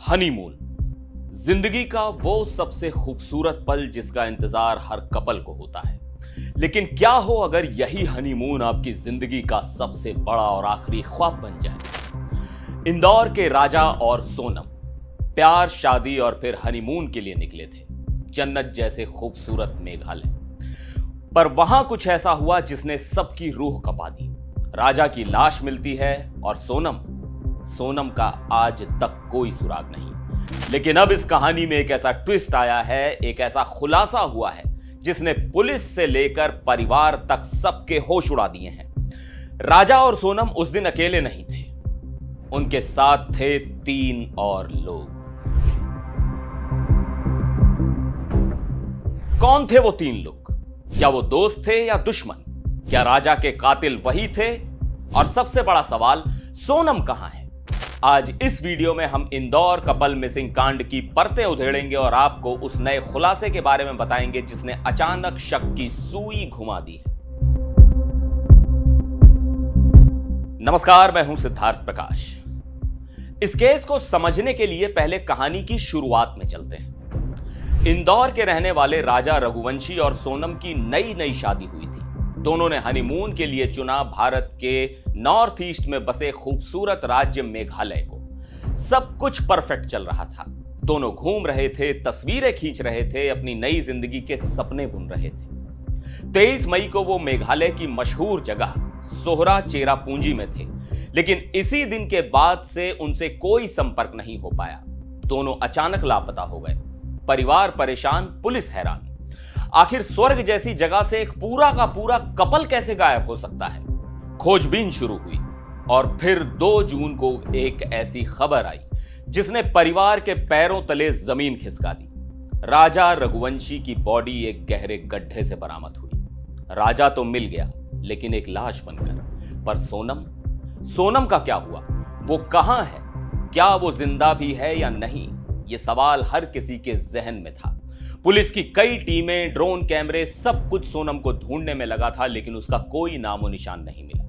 Honeymoon जिंदगी का वो सबसे खूबसूरत पल जिसका इंतजार हर कपल को होता है। लेकिन क्या हो अगर यही हनीमून आपकी जिंदगी का सबसे बड़ा और आखिरी ख्वाब बन जाए। इंदौर के राजा और सोनम प्यार, शादी और फिर हनीमून के लिए निकले थे, जन्नत जैसे खूबसूरत मेघालय। पर वहां कुछ ऐसा हुआ जिसने सबकी रूह कपा दी। राजा की लाश मिलती है और सोनम का आज तक कोई सुराग नहीं। लेकिन अब इस कहानी में एक ऐसा ट्विस्ट आया है, एक ऐसा खुलासा हुआ है जिसने पुलिस से लेकर परिवार तक सबके होश उड़ा दिए हैं। राजा और सोनम उस दिन अकेले नहीं थे, उनके साथ थे 3 और लोग। कौन थे वो 3 लोग? क्या वो दोस्त थे या दुश्मन? क्या राजा के कातिल वही थे? और सबसे बड़ा सवाल, सोनम कहां है? आज इस वीडियो में हम इंदौर कपल मिसिंग कांड की परतें उधेड़ेंगे और आपको उस नए खुलासे के बारे में बताएंगे जिसने अचानक शक की सुई घुमा दी है। नमस्कार, मैं हूं सिद्धार्थ प्रकाश। इस केस को समझने के लिए पहले कहानी की शुरुआत में चलते हैं। इंदौर के रहने वाले राजा रघुवंशी और सोनम की नई शादी हुई थी। दोनों ने हनीमून के लिए चुना भारत के नॉर्थ ईस्ट में बसे खूबसूरत राज्य मेघालय को। सब कुछ परफेक्ट चल रहा था। दोनों घूम रहे थे, तस्वीरें खींच रहे थे, अपनी नई जिंदगी के सपने बुन रहे थे। 23 मई को वो मेघालय की मशहूर जगह सोहरा चेरापूंजी में थे, लेकिन इसी दिन के बाद से उनसे कोई संपर्क नहीं हो पाया। दोनों अचानक लापता हो गए। परिवार परेशान, पुलिस हैरान। आखिर स्वर्ग जैसी जगह से एक पूरा का पूरा कपल कैसे गायब हो सकता है? खोजबीन शुरू हुई और फिर 2 जून को एक ऐसी खबर आई जिसने परिवार के पैरों तले जमीन खिसका दी। राजा रघुवंशी की बॉडी एक गहरे गड्ढे से बरामद हुई। राजा तो मिल गया, लेकिन एक लाश बनकर। पर सोनम का क्या हुआ? वो कहां है? क्या वो जिंदा भी है या नहीं? ये सवाल हर किसी के जहन में था। पुलिस की कई टीमें, ड्रोन कैमरे, सब कुछ सोनम को ढूंढने में लगा था, लेकिन उसका कोई नामो निशान नहीं मिला।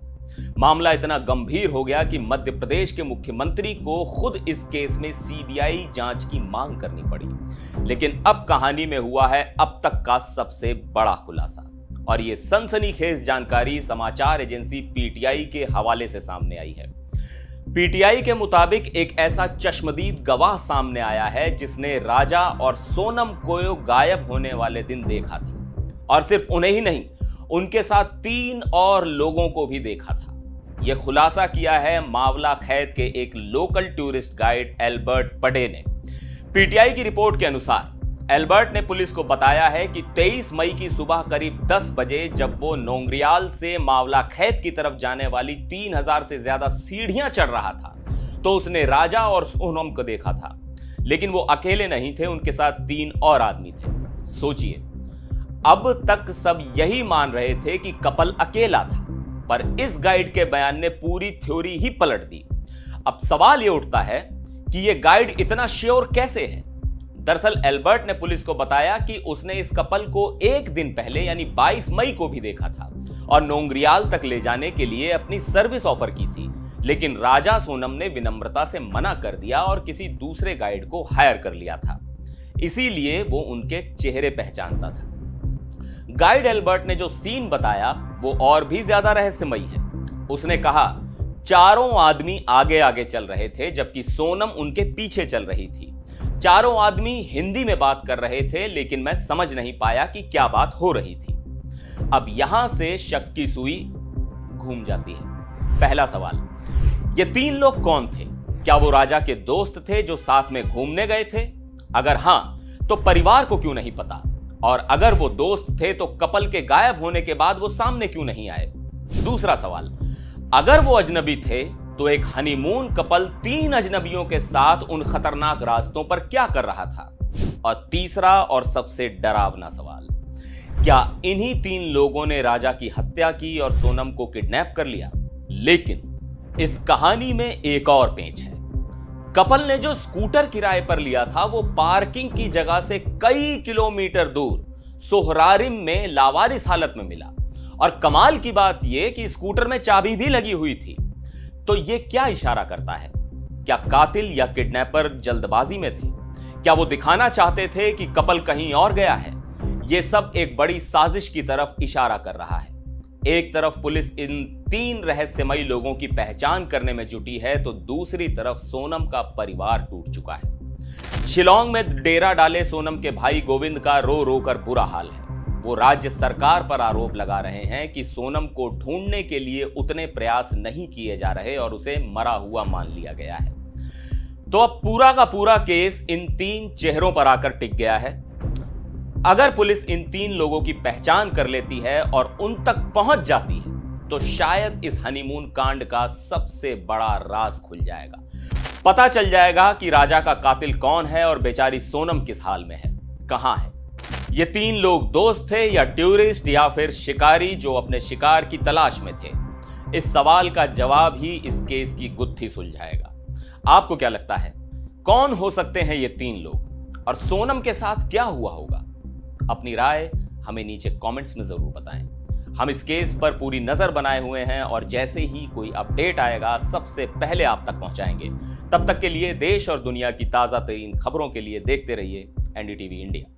मामला इतना गंभीर हो गया कि मध्य प्रदेश के मुख्यमंत्री को खुद इस केस में सीबीआई जांच की मांग करनी पड़ी। लेकिन अब कहानी में हुआ है अब तक का सबसे बड़ा खुलासा, और यह सनसनीखेज जानकारी समाचार एजेंसी पीटीआई के हवाले से सामने आई है। पीटीआई के मुताबिक एक ऐसा चश्मदीद गवाह सामने आया है जिसने राजा और सोनम को गायब होने वाले दिन देखा था, और सिर्फ उन्हें ही नहीं, उनके साथ 3 और लोगों को भी देखा था। यह खुलासा किया है मावला खैद के एक लोकल टूरिस्ट गाइड एल्बर्ट पडे ने। पीटीआई की रिपोर्ट के अनुसार एल्बर्ट ने पुलिस को बताया है कि 23 मई की सुबह करीब 10 बजे जब वो नोंगरियाल से मावला खैद की तरफ जाने वाली 3000 से ज्यादा सीढ़ियां चढ़ रहा था, तो उसने राजा और सोनम को देखा था। लेकिन वो अकेले नहीं थे, उनके साथ 3 और आदमी थे। सोचिए, अब तक सब यही मान रहे थे कि कपल अकेला था, पर इस गाइड के बयान ने पूरी थ्योरी ही पलट दी। अब सवाल यह उठता है कि यह गाइड इतना श्योर कैसे है? दरअसल एल्बर्ट ने पुलिस को बताया कि उसने इस कपल को एक दिन पहले यानी 22 मई को भी देखा था और नोंगरियाल तक ले जाने के लिए अपनी सर्विस ऑफर की थी। लेकिन राजा सोनम ने विनम्रता से मना कर दिया और किसी दूसरे गाइड को हायर कर लिया था। इसीलिए वो उनके चेहरे पहचानता था। गाइड एल्बर्ट ने जो सीन बताया वो और भी ज्यादा रहस्यमयी है। उसने कहा 4 आदमी आगे आगे चल रहे थे जबकि सोनम उनके पीछे चल रही थी। 4 आदमी हिंदी में बात कर रहे थे, लेकिन मैं समझ नहीं पाया कि क्या बात हो रही थी। अब यहां से शक की सुई घूम जाती है। पहला सवाल, ये 3 लोग कौन थे? क्या वो राजा के दोस्त थे जो साथ में घूमने गए थे? अगर हां, तो परिवार को क्यों नहीं पता? और अगर वो दोस्त थे तो कपल के गायब होने के बाद वो सामने क्यों नहीं आए? दूसरा सवाल, अगर वो अजनबी थे तो एक हनीमून कपल 3 अजनबियों के साथ उन खतरनाक रास्तों पर क्या कर रहा था? और तीसरा और सबसे डरावना सवाल, क्या इन्हीं 3 लोगों ने राजा की हत्या की और सोनम को किडनैप कर लिया? लेकिन इस कहानी में एक और पेंच है। कपल ने जो स्कूटर किराए पर लिया था वो पार्किंग की जगह से कई किलोमीटर दूर सोहरारिम में लावारिस हालत में मिला, और कमाल की बात यह कि स्कूटर में चाबी भी लगी हुई थी। तो यह क्या इशारा करता है? क्या कातिल या किडनैपर जल्दबाजी में थे? क्या वो दिखाना चाहते थे कि कपल कहीं और गया है? ये सब एक बड़ी साजिश की तरफ इशारा कर रहा है। एक तरफ पुलिस इन 3 रहस्यमयी लोगों की पहचान करने में जुटी है, तो दूसरी तरफ सोनम का परिवार टूट चुका है। शिलांग में डेरा डाले सोनम के भाई गोविंद का रो रो कर बुरा हाल है। वो राज्य सरकार पर आरोप लगा रहे हैं कि सोनम को ढूंढने के लिए उतने प्रयास नहीं किए जा रहे और उसे मरा हुआ मान लिया गया है। तो अब पूरा का पूरा केस इन 3 चेहरों पर आकर टिक गया है। अगर पुलिस इन 3 लोगों की पहचान कर लेती है और उन तक पहुंच जाती है, तो शायद इस हनीमून कांड का सबसे बड़ा राज खुल जाएगा। पता चल जाएगा कि राजा का कातिल कौन है और बेचारी सोनम किस हाल में है, कहां है। ये 3 लोग दोस्त थे या टूरिस्ट या फिर शिकारी जो अपने शिकार की तलाश में थे? इस सवाल का जवाब ही इस केस की गुत्थी सुलझाएगा। आपको क्या लगता है, कौन हो सकते हैं ये 3 लोग और सोनम के साथ क्या हुआ होगा? अपनी राय हमें नीचे कमेंट्स में जरूर बताएं। हम इस केस पर पूरी नजर बनाए हुए हैं और जैसे ही कोई अपडेट आएगा सबसे पहले आप तक पहुंचाएंगे। तब तक के लिए देश और दुनिया की ताजा तरीन खबरों के लिए देखते रहिए एनडीटीवी इंडिया।